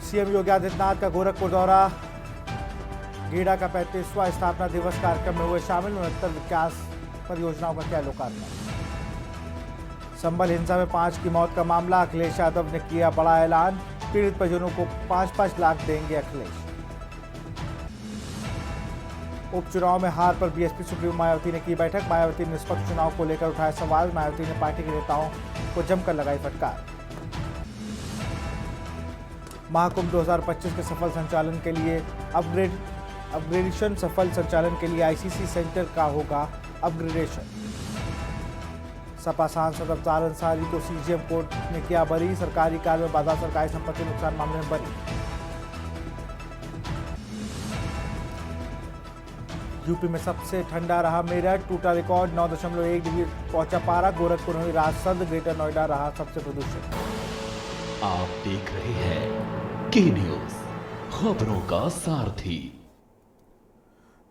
CM Yogi Adityanath का गोरखपुर दौरा। गीडा का 35वां स्थापना दिवस कार्यक्रम में हुए शामिल। 69 विकास परियोजनाओं का किया लोकार्पण। संभल हिंसा में 5 की मौत का मामला। अखिलेश यादव ने किया बड़ा ऐलान। पीड़ित परिजनों को 5-5 लाख देंगे अखिलेश। उपचुनाव में हार पर बीएसपी सुप्रीमो मायावती ने की बैठक। मायावती ने निष्पक्ष चुनाव को लेकर उठाए सवाल। मायावती ने पार्टी के नेताओं को जमकर लगाई फटकार। महाकुंभ 2025 के सफल संचालन के लिए अपग्रेडेशन सफल संचालन के लिए आईसीसी सेंटर का होगा अपग्रेडेशन। सपा सांसद अवतार अंसारी को सीजेएम कोर्ट ने किया बरी। सरकारी कार्य में बाधा, सरकारी संपत्ति नुकसान मामले में बरी। यूपी में सबसे ठंडा रहा मेरठ। टूटा रिकॉर्ड, 9.1 डिग्री पहुंचा पारा। गोरखपुर में हुई रात सर्द। ग्रेटर नोएडा रहा सबसे प्रदूषित। आप देख रहे हैं के न्यूज, खबरों का सारथी।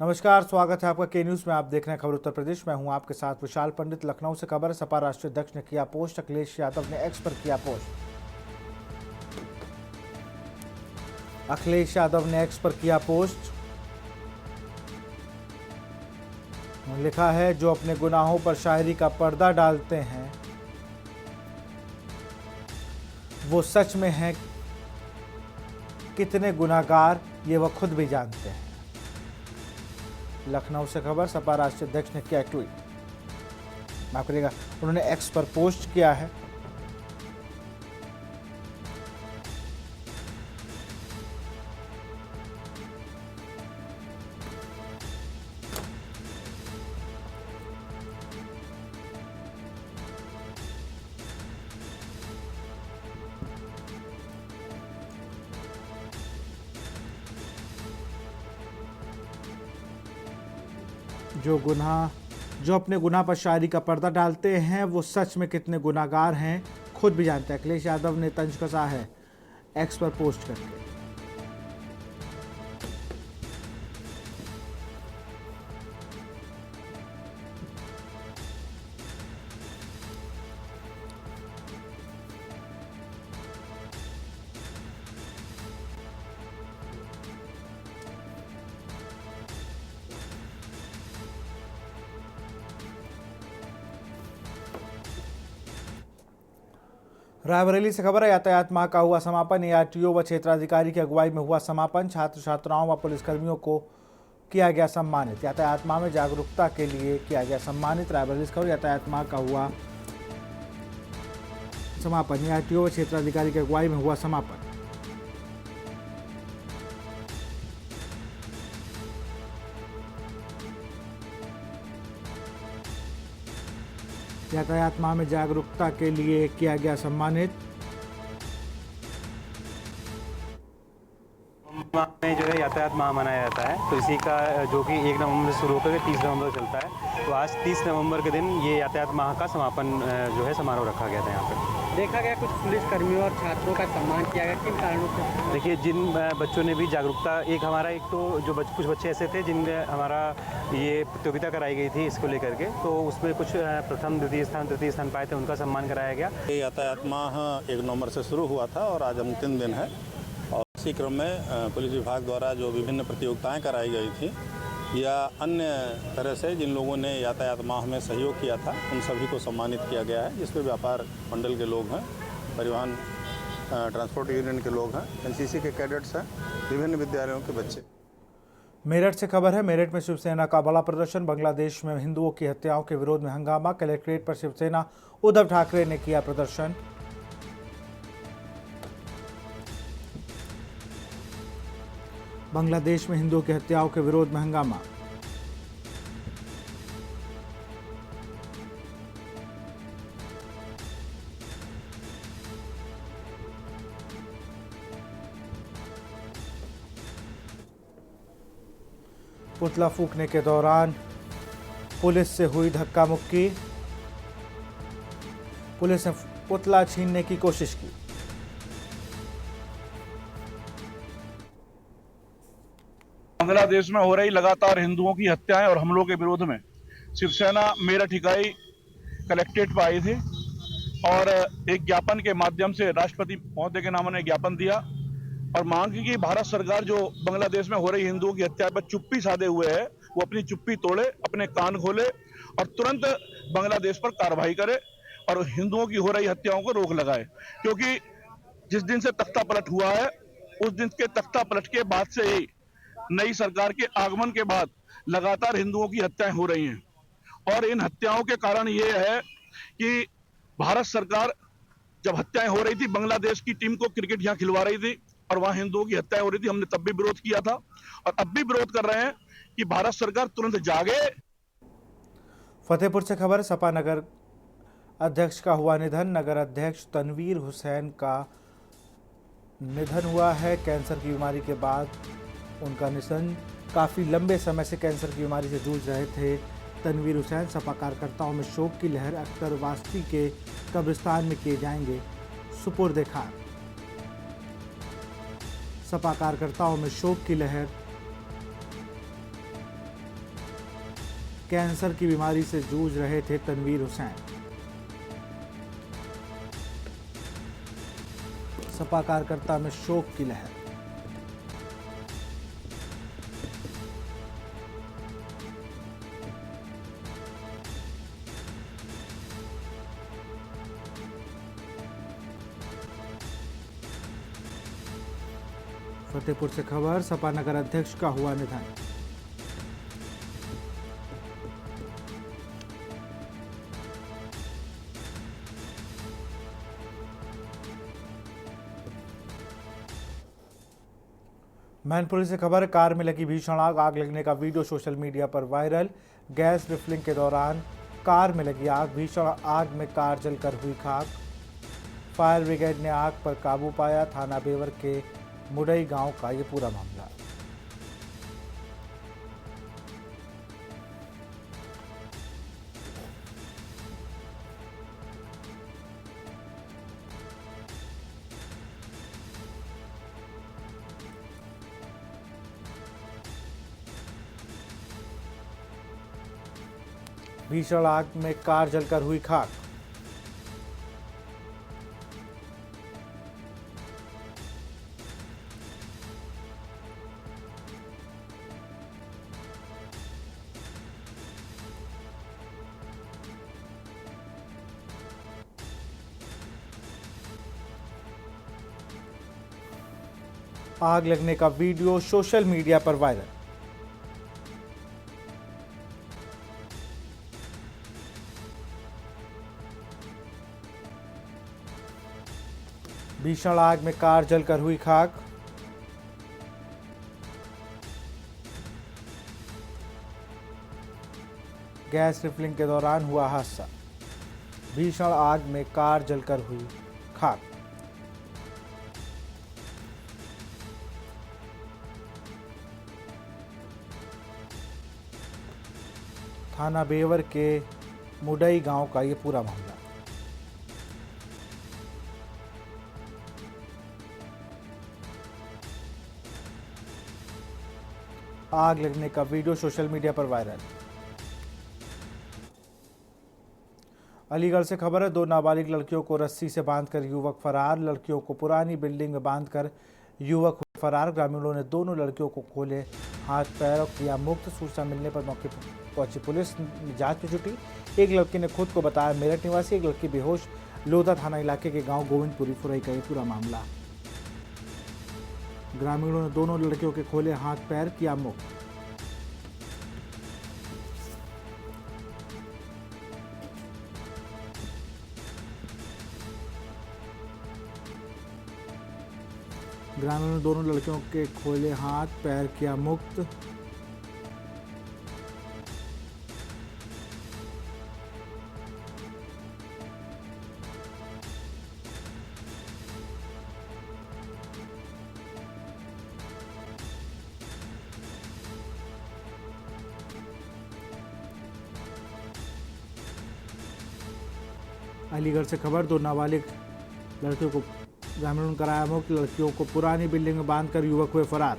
नमस्कार, स्वागत है आपका के न्यूज में। आप देख रहे हैं खबर उत्तर प्रदेश। मैं हूं आपके साथ विशाल पंडित। लखनऊ से खबर है। सपा राष्ट्रीय अध्यक्ष ने किया पोस्ट। अखिलेश यादव ने एक्स पर किया पोस्ट। अखिलेश यादव ने एक्स पर किया पोस्ट। लिखा है, जो अपने गुनाहों पर शायरी का पर्दा डालते हैं वो सच में है कितने गुनाहगार, ये वह खुद भी जानते हैं। लखनऊ से खबर। सपा राष्ट्रीय अध्यक्ष ने किया ट्वीट। माफ करिएगा, उन्होंने एक्स पर पोस्ट किया है। जो अपने गुनाह पर शायरी का पर्दा डालते हैं वो सच में कितने गुनाहगार हैं खुद भी जानते हैं। अखिलेश यादव ने तंज कसा है एक्स पर पोस्ट करके। रायबरेली से खबर है। यातायात माह का हुआ समापन। एआरटीओ व क्षेत्राधिकारी की अगुवाई में हुआ समापन। छात्र छात्राओं व पुलिसकर्मियों को किया गया सम्मानित। यातायात माह में जागरूकता के लिए किया गया सम्मानित। रायबरेली से खबर, यातायात माह का हुआ समापन। एआरटीओ व क्षेत्राधिकारी की अगुवाई में हुआ समापन। यातायात माह में जागरूकता के लिए किया गया सम्मानित। में जो है यातायात माह मनाया जाता है, तो इसी का जो कि 1 नवंबर से शुरू होकर 30 नवंबर चलता है। तो आज 30 नवंबर के दिन ये यातायात माह का समापन जो है समारोह रखा गया था। यहाँ पर देखा गया कुछ पुलिसकर्मियों और छात्रों का सम्मान किया गया। किन कारणों से? देखिए, जिन बच्चों ने भी जागरूकता, एक तो जो कुछ बच्चे ऐसे थे जिनमें हमारा ये प्रतियोगिता कराई गई थी इसको लेकर के, तो उसमें कुछ प्रथम द्वितीय स्थान पाए थे, उनका सम्मान कराया गया। यातायात माह 1 नवंबर से शुरू हुआ था और आज अंतिम दिन है। और इसी क्रम में पुलिस विभाग द्वारा जो विभिन्न प्रतियोगिताएं कराई गई थी या अन्य तरह से जिन लोगों ने यातायात माह में सहयोग किया था, उन सभी को सम्मानित किया गया है, जिसमें व्यापार मंडल के लोग हैं, परिवहन ट्रांसपोर्ट यूनियन के लोग हैं, एनसीसी के कैडेट्स हैं, विभिन्न विद्यालयों के बच्चे। मेरठ से खबर है। मेरठ में शिवसेना का बड़ा प्रदर्शन। बांग्लादेश में हिंदुओं की हत्याओं के विरोध में हंगामा। कलेक्ट्रेट पर शिवसेना उद्धव ठाकरे ने किया प्रदर्शन। बांग्लादेश में हिंदुओं की हत्याओं के विरोध में हंगामा। पुतला फूंकने के दौरान पुलिस से हुई धक्का मुक्की। पुलिस ने पुतला छीनने की कोशिश की। बांग्लादेश में हो रही लगातार हिंदुओं की हत्याएं और हमलों के विरोध में शिवसेना मेरठ इकाई कलेक्ट्रेट पर आई थी और एक ज्ञापन के माध्यम से राष्ट्रपति महोदय के नाम ने ज्ञापन दिया और मांग की कि भारत सरकार जो बांग्लादेश में हो रही हिंदुओं की हत्या पर चुप्पी साधे हुए है, वो अपनी चुप्पी तोड़े, अपने कान खोले और तुरंत बांग्लादेश पर कार्रवाई करे और हिंदुओं की हो रही हत्याओं को रोक लगाए। क्योंकि जिस दिन से तख्ता पलट हुआ है, उस दिन के तख्ता पलट के बाद से ही नई सरकार के आगमन के बाद लगातार हिंदुओं की हत्याएं हो रही हैं और इन हत्याओं के कारण ये है कि भारत सरकार जब हत्याएं हो रही थी, बांग्लादेश की टीम को क्रिकेट यहाँ खिलवा रही थी और वहां हिंदुओं की हत्याएं हो रही थी। हमने तब भी विरोध किया था और अब भी विरोध कर रहे हैं कि भारत सरकार तुरंत जागे। फतेहपुर से खबर, सपा नगर अध्यक्ष का हुआ निधन। नगर अध्यक्ष तनवीर हुसैन का निधन हुआ है। कैंसर की बीमारी के बाद उनका निधन। काफ़ी लंबे समय से कैंसर की बीमारी से जूझ रहे थे तनवीर हुसैन। सपा कार्यकर्ताओं में शोक की लहर। अख्तर वास्ती के कब्रिस्तान में किए जाएंगे सुपुर्द खाक। सपा कार्यकर्ताओं में शोक की लहर। कैंसर की बीमारी से जूझ रहे थे तनवीर हुसैन। सपा कार्यकर्ता में शोक की लहर। फतेहपुर से खबर, सपा नगर अध्यक्ष का हुआ निधन। मैनपुरी से खबर, कार में लगी भीषण आग। आग लगने का वीडियो सोशल मीडिया पर वायरल। गैस रिफिलिंग के दौरान कार में लगी आग। भीषण आग में कार जलकर हुई खाक। फायर ब्रिगेड ने आग पर काबू पाया। थाना बेवर के मुडई गांव का ये पूरा मामला। भीषण आग में कार जलकर हुई खाक। आग लगने का वीडियो सोशल मीडिया पर वायरल। भीषण आग में कार जलकर हुई खाक। गैस रिफिलिंग के दौरान हुआ हादसा। भीषण आग में कार जलकर हुई खाक। थाना बेवर के मुडई गांव का ये पूरा मामला। आग लगने का वीडियो सोशल मीडिया पर वायरल। अलीगढ़ से खबर है, 2 नाबालिग लड़कियों को रस्सी से बांधकर युवक फरार। लड़कियों को पुरानी बिल्डिंग में बांधकर युवक हुए फरार। ग्रामीणों ने दोनों लड़कियों को खोले हाथ पैर और किया मुक्त। सूचना मिलने पर मौके पर पहुंची पुलिस जांच में जुटी। एक लड़की ने खुद को बताया मेरठ निवासी। एक लड़की बेहोश। लोधा थाना इलाके के गांव गोविंदपुरी फुरई का ये पूरा मामला। ग्रामीणों ने दोनों लड़कियों के खोले हाथ पैर, किया मुक्त। ग्रामीणों ने दोनों लड़कियों के खोले हाथ पैर, किया मुक्त। अलीगढ़ से खबर, 2 नाबालिग लड़कियों को ग्रामीणों ने कराया मुक्त। लड़कियों को पुरानी बिल्डिंग में बांधकर युवक हुए फरार।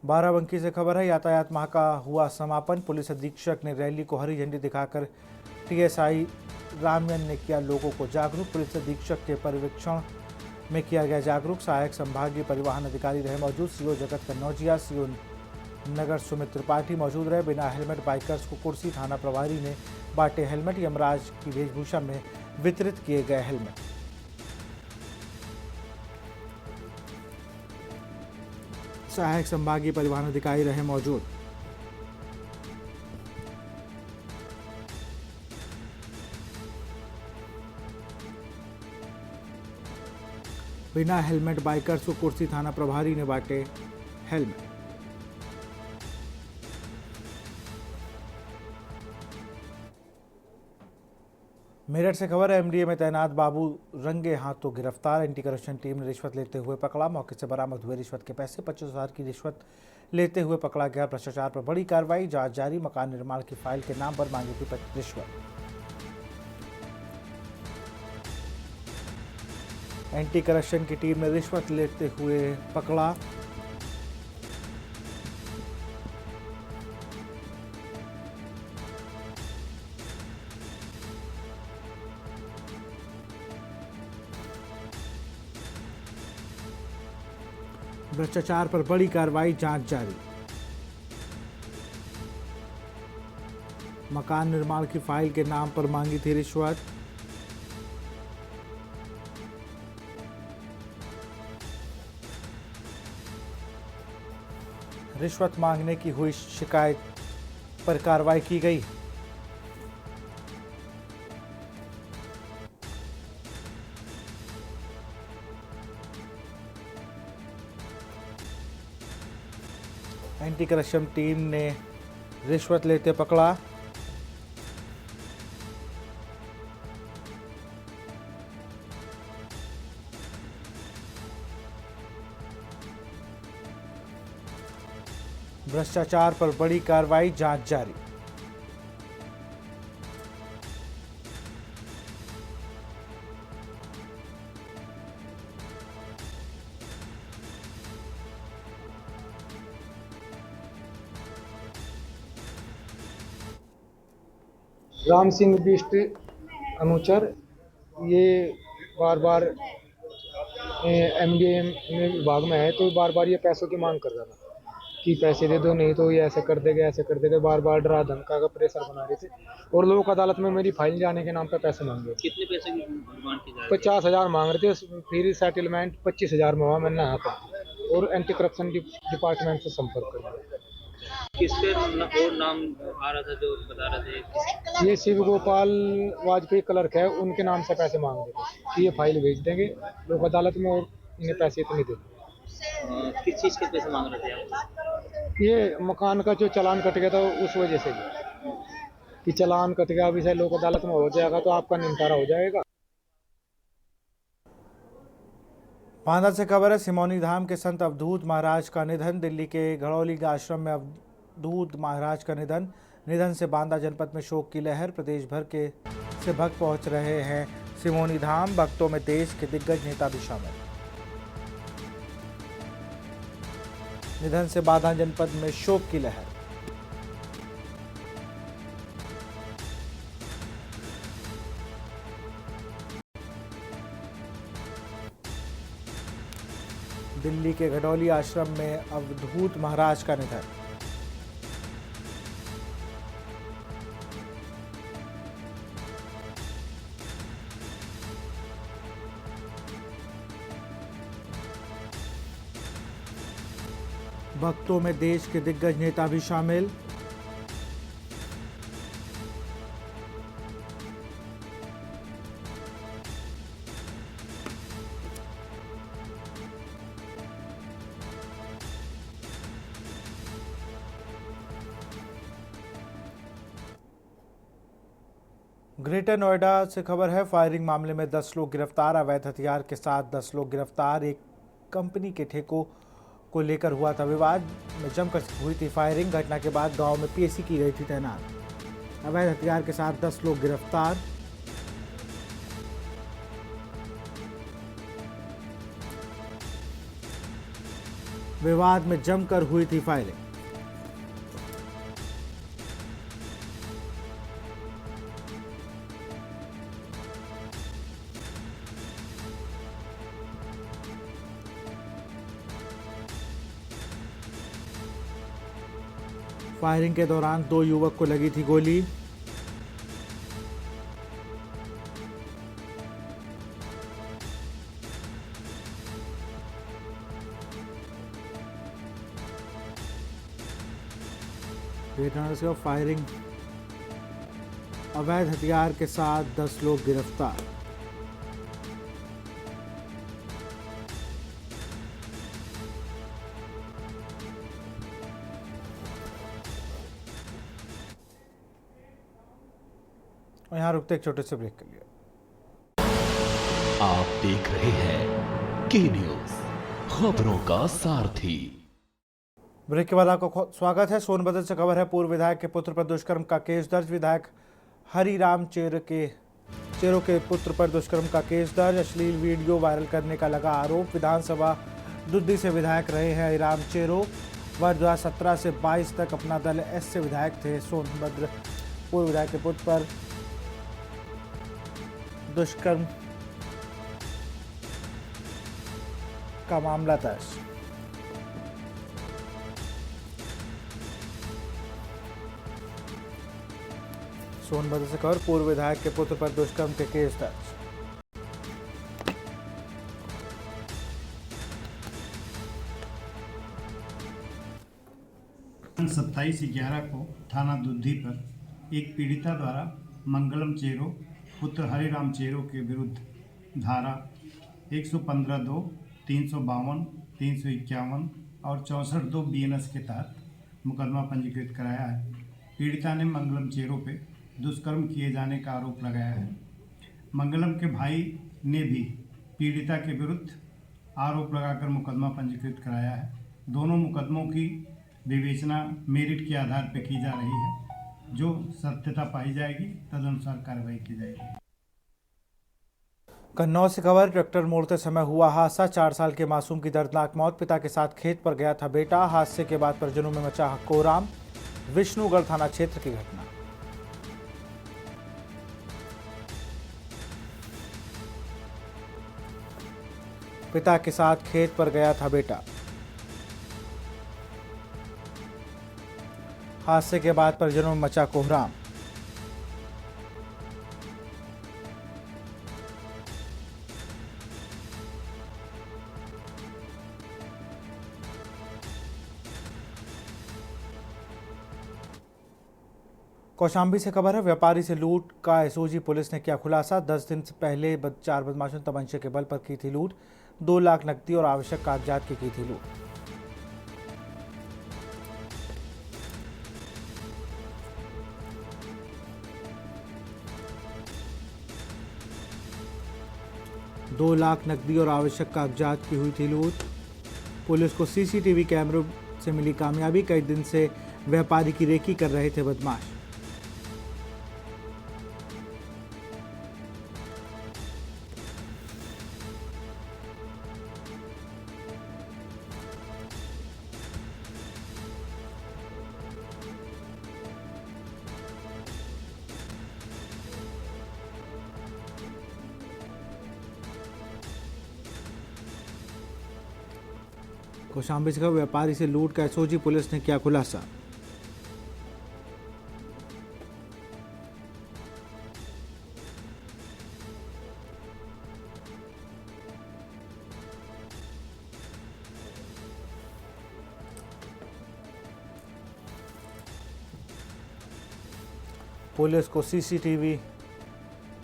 बाराबंकी से खबर है, यातायात माह का हुआ समापन। पुलिस अधीक्षक ने रैली को हरी झंडी दिखाकर टीएसआई रामयन ने किया लोगों को जागरूक। पुलिस अधीक्षक के पर्यवेक्षण में किया गया जागरूक। सहायक संभागीय परिवहन अधिकारी रहे मौजूद। सीओ जगत कन्नौजिया, सीओ नगर सुमित त्रिपाठी मौजूद रहे। बिना हेलमेट बाइकर्स को कुर्सी थाना प्रभारी ने बांटे हेलमेट। यमराज की वेशभूषा में वितरित किए गए हेलमेट। सहायक संभागीय परिवहन अधिकारी रहे मौजूद। बिना हेलमेट बाइकर्स को कुर्सी थाना प्रभारी ने बांटे हेलमेट। मेरठ से खबर है, एमडीए में तैनात बाबू रंगे हाथों गिरफ्तार। एंटी करप्शन टीम ने रिश्वत लेते हुए पकड़ा। मौके से बरामद हुए रिश्वत के पैसे। 25,000 की रिश्वत लेते हुए पकड़ा गया। भ्रष्टाचार पर बड़ी कार्रवाई। जांच जारी। मकान निर्माण की फाइल के नाम पर मांगी थी रिश्वत। एंटी करप्शन की टीम ने रिश्वत लेते हुए पकड़ा। भ्रष्टाचार पर बड़ी कार्रवाई। जांच जारी। मकान निर्माण की फाइल के नाम पर मांगी थी रिश्वत। रिश्वत मांगने की हुई शिकायत पर कार्रवाई की गई। एंटी करप्शन टीम ने रिश्वत लेते पकड़ा। भ्रष्टाचार पर बड़ी कार्रवाई। जांच जारी। राम सिंह बिष्ट अनुचर ये बार बार एमडीए में विभाग में है, तो बार बार ये पैसों की मांग कर रहा था कि पैसे दे दो, नहीं तो ये ऐसे कर देगा ऐसे कर देगा। बार बार डरा धमका का प्रेशर बना रहे थे और लोक अदालत में मेरी फाइल जाने के नाम पे पैसे मांग रहे। कितने पैसे की डिमांड की जा 50,000 मांग रहे थे। फिर सेटलमेंट 25,000 में हुआ। मैंने यहाँ पर और एंटी करप्शन डिपार्टमेंट से संपर्क कर लिया। किसके और नाम आ रहा था जो बता रहे थे? ये शिव गोपाल वाजपेयी क्लर्क है, उनके नाम से पैसे मांग रहे थे कि ये फाइल भेज देंगे लोक अदालत में और इन्हें पैसे इतने दे। किस चीज़ के पैसे मांग रहे थे आप? ये मकान का जो चालान कट गया था उस वजह से कि चालान कट गया, अभी से लोक अदालत में हो जाएगा तो आपका निपटारा हो जाएगा। बांदा से खबर है, सिमोनी धाम के संत अवधूत महाराज का निधन। दिल्ली के घड़ौली आश्रम में अवधूत महाराज का निधन से बांदा जनपद में शोक की लहर। प्रदेश भर के से भक्त पहुंच रहे हैं सिमोनी धाम। भक्तों में देश के दिग्गज नेता भी शामिल। निधन से बांदा जनपद में शोक की लहर। दिल्ली के घड़ौली आश्रम में अवधूत महाराज का निधन। भक्तों में देश के दिग्गज नेता भी शामिल। ग्रेटर नोएडा से खबर है, फायरिंग मामले में 10 लोग गिरफ्तार। अवैध हथियार के साथ 10 लोग गिरफ्तार। एक कंपनी के ठेकों को लेकर हुआ था विवाद में जमकर हुई थी फायरिंग। घटना के बाद गांव में पीएसी की गई थी तैनात। अवैध हथियार के साथ 10 लोग गिरफ्तार। विवाद में जमकर हुई थी फायरिंग। फायरिंग के दौरान 2 युवक को लगी थी गोली। फायरिंग, अवैध हथियार के साथ 10 लोग गिरफ्तार। और यहाँ रुकते एक छोटे से ब्रेक के लिए। आप देख रहे हैं के न्यूज, खबरों का सारथी। ब्रेक के बाद आपका स्वागत है। सोनभद्र से खबर है, पूर्व विधायक के पुत्र पर दुष्कर्म का केस दर्ज। विधायक हरिराम चेरो के पुत्र पर दुष्कर्म का केस दर्ज। अश्लील वीडियो वायरल करने का लगा आरोप। विधानसभा दुद्दी से विधायक रहे हैं हरिराम चेरो। वर्ष 2017 से 22 तक अपना दल एस से विधायक थे। सोनभद्र पूर्व विधायक के पुत्र पर दुष्कर्म का मामला दर्ज। सोनभद्र से खबर, पूर्व विधायक के पुत्र पर दुष्कर्म के केस दर्ज। दिनांक 27/11 को थाना दुद्धी पर एक पीड़िता द्वारा मंगलम चेरो पुत्र हरिराम चेरो के विरुद्ध धारा 115(2), 352, 351 और 64(2) BNS के तहत मुकदमा पंजीकृत कराया है। पीड़िता ने मंगलम चेरो पे दुष्कर्म किए जाने का आरोप लगाया है। मंगलम के भाई ने भी पीड़िता के विरुद्ध आरोप लगाकर मुकदमा पंजीकृत कराया है। दोनों मुकदमों की विवेचना मेरिट के आधार पर की जा रही है। जो सत्यता पाई जाएगी तदनुसार कार्रवाई की जाएगी। कन्नौज से खबर, ट्रैक्टर मोड़ते समय हुआ हादसा। 4 साल के मासूम की दर्दनाक मौत। पिता के साथ खेत पर गया था बेटा। हादसे के बाद परिजनों में मचा कोहराम। विष्णुगढ़ थाना क्षेत्र की घटना। पिता के साथ खेत पर गया था बेटा। हादसे के बाद परिजनों में मचा कोहराम। कौशाम्बी से खबर है, व्यापारी से लूट का एसओजी पुलिस ने किया खुलासा। 10 दिन से पहले 4 बदमाशों ने तमंचे के बल पर की थी लूट। 2 लाख नकदी और आवश्यक कागजात की थी लूट। दो लाख नकदी और आवश्यक कागजात की हुई थी लूट। पुलिस को सीसीटीवी कैमरों से मिली कामयाबी। कई दिन से व्यापारी की रेकी कर रहे थे बदमाश। कौशाम्बी से व्यापारी से लूट का एसओजी पुलिस ने किया खुलासा। पुलिस को सीसीटीवी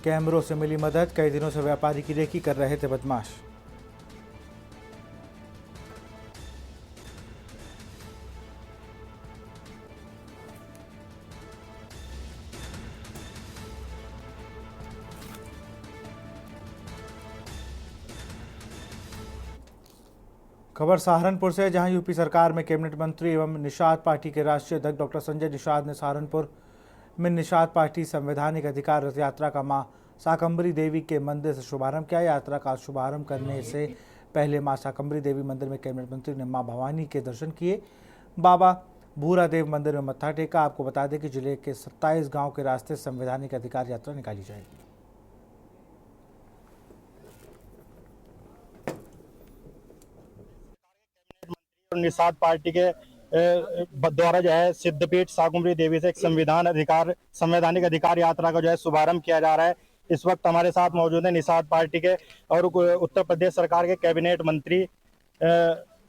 कैमरों से मिली मदद। कई दिनों से व्यापारी की रेकी कर रहे थे बदमाश। खबर सहारनपुर से, जहां यूपी सरकार में कैबिनेट मंत्री एवं निषाद पार्टी के राष्ट्रीय अध्यक्ष डॉक्टर संजय निषाद ने सहारनपुर में निषाद पार्टी संवैधानिक अधिकार रथ यात्रा का मां शाकंभरी देवी के मंदिर से शुभारंभ किया। यात्रा का शुभारंभ करने से पहले मां शाकंभरी देवी मंदिर में कैबिनेट मंत्री ने मां भवानी के दर्शन किए। बाबा भूरादेव मंदिर में मत्था टेका। आपको बता दें कि जिले के 27 गाँव के रास्ते संवैधानिक अधिकार यात्रा निकाली जाएगी। निषाद पार्टी के द्वारा जो है सिद्धपीठ शाकुंभरी देवी से एक संवैधानिक अधिकार यात्रा का जो है शुभारंभ किया जा रहा है। इस वक्त हमारे साथ मौजूद है निषाद पार्टी के और उत्तर प्रदेश सरकार के कैबिनेट मंत्री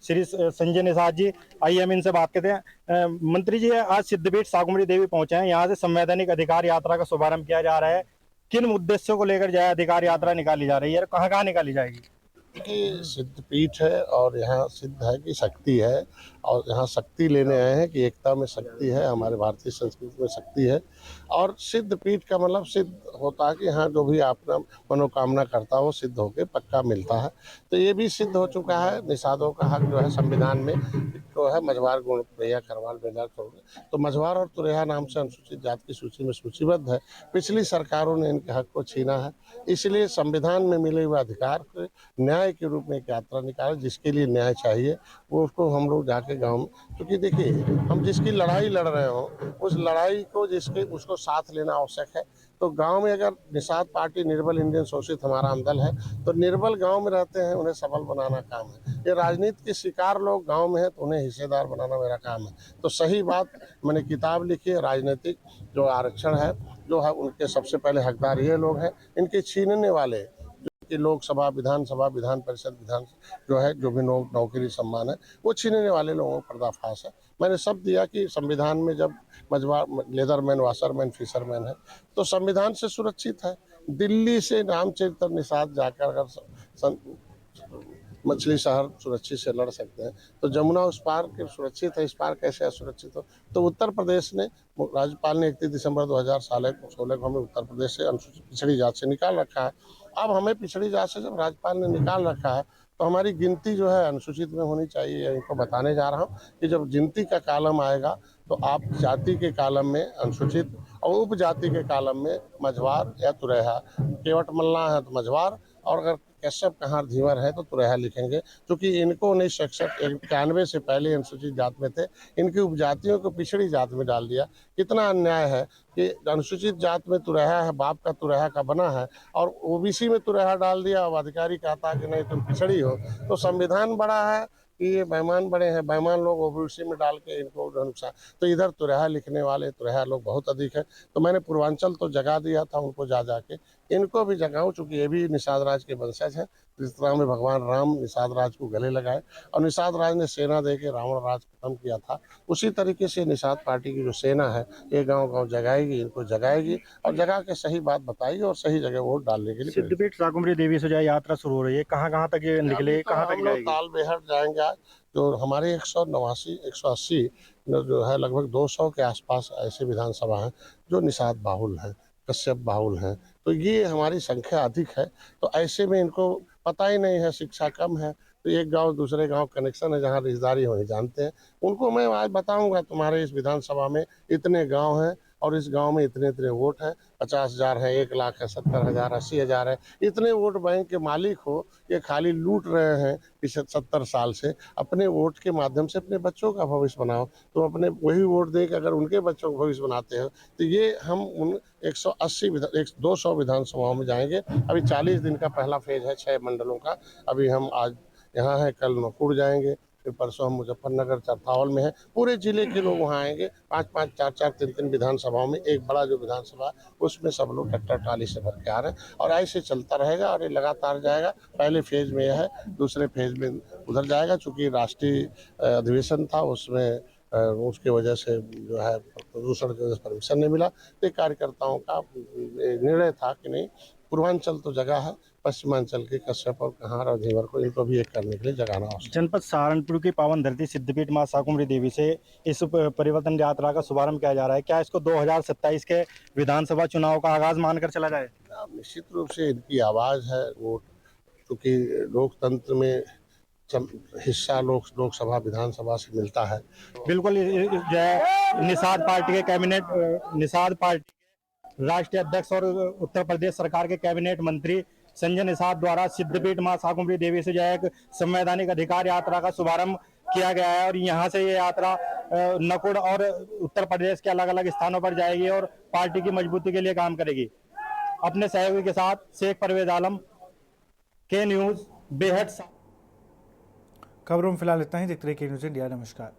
श्री संजय निषाद जी। आइए हम इनसे बात करते हैं। मंत्री जी, आज सिद्धपीठ शाकुंभरी देवी पहुंचे हैं, यहाँ से संवैधानिक अधिकार यात्रा का शुभारंभ किया जा रहा है। किन उद्देश्यों को लेकर जो है अधिकार यात्रा निकाली जा रही है, कहाँ कहाँ निकाली जाएगी? कि सिद्धपीठ है और यहाँ सिद्ध है कि शक्ति है, और यहाँ शक्ति लेने आए हैं कि एकता में शक्ति है, हमारे भारतीय संस्कृति में शक्ति है। और सिद्धपीठ का मतलब सिद्ध होता है कि यहाँ जो भी अपना मनोकामना करता हो सिद्ध होके पक्का मिलता है। तो ये भी सिद्ध हो चुका है। निषादों का हक जो है संविधान में जो है मझवार गुण तुरैया खरवाल बेदार तो मझवार और तुरैया नाम से अनुसूचित जाति की सूची में सूचीबद्ध है। पिछली सरकारों ने इनके हक को छीना है, इसलिए संविधान में मिले हुए अधिकार को न्याय के रूप में एक यात्रा निकाले। जिसके लिए न्याय चाहिए वो उसको हम लोग जाके गांव में, क्योंकि देखिए हम जिसकी लड़ाई लड़ रहे हो उस लड़ाई को उसको साथ लेना आवश्यक है। तो गांव में अगर निषाद पार्टी निर्बल इंडियन शोषित हमारा दल है तो निर्बल गांव में रहते हैं, उन्हें सबल बनाना काम है। ये राजनीति के शिकार लोग गांव में है तो उन्हें हिस्सेदार बनाना मेरा काम है। तो सही बात, मैंने किताब लिखी है, राजनीतिक जो आरक्षण है जो है उनके सबसे पहले हकदार ये लोग हैं। इनके छीनने वाले कि लोकसभा, विधानसभा, विधान परिषद, विधान जो है जो भी नौकरी सम्मान है वो छीनने वाले लोगों का पर्दाफाश है। मैंने सब दिया कि संविधान में जब मजबार लेदरमैन, वाशरमैन, फिशरमैन है तो संविधान से सुरक्षित है। दिल्ली से रामचरित्र निषाद जाकर अगर मछली शहर सुरक्षित से लड़ सकते हैं तो जमुना उस पार के सुरक्षित है, इस पार कैसे असुरक्षित हो? तो उत्तर प्रदेश ने, राज्यपाल ने 31 दिसंबर 2016 को हमें उत्तर प्रदेश से अनुसूचित पिछड़ी जात से निकाल रखा है। अब हमें पिछड़ी जात से जब राज्यपाल ने निकाल रखा है तो हमारी गिनती जो है अनुसूचित में होनी चाहिए। इनको बताने जा रहा हूँ कि जब गिनती का कालम आएगा तो आप जाति के कालम में अनुसूचित और उपजाति के कालम में मझवार या तुरैया, केवट मल्ला है तो मझवार, और अगर कश्यप कहार धीवर है तो तुरैया लिखेंगे। क्योंकि इनको 1991 से पहले अनुसूचित जात में थे, इनकी उपजातियों को पिछड़ी जात में डाल दिया। कितना अन्याय है कि अनुसूचित जात में तुरैया है, बाप का तुरैया का बना है, और ओबीसी में तुरैया डाल दिया। अब अधिकारी कहता कि नहीं तुम पिछड़ी हो। तो संविधान बड़ा है कि ये बेईमान बड़े हैं, बेईमान लोग ओबीसी में डाल के इनको नुकसान। तो इधर तुरैया लिखने वाले तुरैया लोग बहुत अधिक है। तो मैंने पूर्वांचल तो जगा दिया था उनको, जा के इनको भी जगाऊं, चूंकि ये भी निषाद राज के वंशज है। जिस तरह में भगवान राम निषाद राज को गले लगाए और निषाद राज ने सेना दे के रावण राज खत्म किया था, उसी तरीके से निषाद पार्टी की जो सेना है ये गांव-गांव जगाएगी, इनको जगाएगी और जगा के सही बात बताएगी और सही जगह वोट डालने के लिए। सिद्धपीठ शाकुंभरी देवी से जो है यात्रा शुरू हो रही है, कहाँ तक ये निकले, कहाँ तक जाएगी? ताल बेहर जाएंगे आज। जो हमारे 180 जो है लगभग 200 के आसपास ऐसे विधानसभा हैं जो निषाद बाहुल हैं, कश्यप बाहुल हैं। तो ये हमारी संख्या अधिक है। तो ऐसे में इनको पता ही नहीं है, शिक्षा कम है, तो एक गांव दूसरे गांव कनेक्शन है, जहां रिश्तेदारी वहीं जानते हैं। उनको मैं आज बताऊंगा तुम्हारे इस विधानसभा में इतने गांव हैं और इस गांव में इतने इतने वोट हैं, 50,000 है, 1 लाख है, 70,000, 80,000 है। इतने वोट बैंक के मालिक हो, ये खाली लूट रहे हैं पिछले 70 साल से। अपने वोट के माध्यम से अपने बच्चों का भविष्य बनाओ। तो अपने वही वोट दे के अगर उनके बच्चों का भविष्य बनाते हो तो ये हम उन 200 विधानसभाओं में जाएंगे। अभी 40 दिन का पहला फेज है 6 मंडलों का। अभी हम आज यहाँ है, कल नौकुड़ जाएंगे, फिर परसों हम मुजफ्फरनगर चरथावल में हैं। पूरे जिले के लोग वहाँ आएंगे। 5-5, 4-4, 3-3 विधानसभाओं में एक बड़ा जो विधानसभा उसमें सब लोग ट्रैक्टर ट्राली से भर के आ रहे हैं और ऐसे चलता रहेगा और ये लगातार जाएगा। पहले फेज में यह है, दूसरे फेज में उधर जाएगा। चूँकि राष्ट्रीय अधिवेशन था उसमें उसके वजह से जो है प्रदूषण की वजह से परमिशन नहीं मिला। तो कार्यकर्ताओं का निर्णय था कि नहीं, पूर्वांचल तो जगह है, पश्चिमांचल के कश्यप और कहार और धीवर को इनको भी एक करने के लिए जगाना आवश्यक। जनपद सहारनपुर की पावन धरती सिद्धपीठ मां शाकुंभरी देवी से इस परिवर्तन यात्रा का शुभारंभ किया जा रहा है। क्या इसको 2027 के विधानसभा चुनाव का आगाज मानकर चला जाए? निश्चित रूप से इनकी आवाज़ है वो, क्योंकि लोकतंत्र में हिस्सा लोकसभा विधानसभा से मिलता है। बिल्कुल, जो है निषाद पार्टी के कैबिनेट, निषाद पार्टी के राष्ट्रीय अध्यक्ष और उत्तर प्रदेश सरकार के कैबिनेट मंत्री संजय निषाद द्वारा सिद्धपीठ मां शाकुंभरी देवी से जो है एक संवैधानिक अधिकार यात्रा का शुभारंभ किया गया है और यहाँ से ये यात्रा नकुड़ और उत्तर प्रदेश के अलग अलग स्थानों पर जाएगी और पार्टी की मजबूती के लिए काम करेगी। अपने सहयोगी के साथ शेख परवेज आलम, के न्यूज़, बेहद। खबरों में फिलहाल इतना ही। देखते रहिए के न्यूज़ इंडिया। नमस्कार।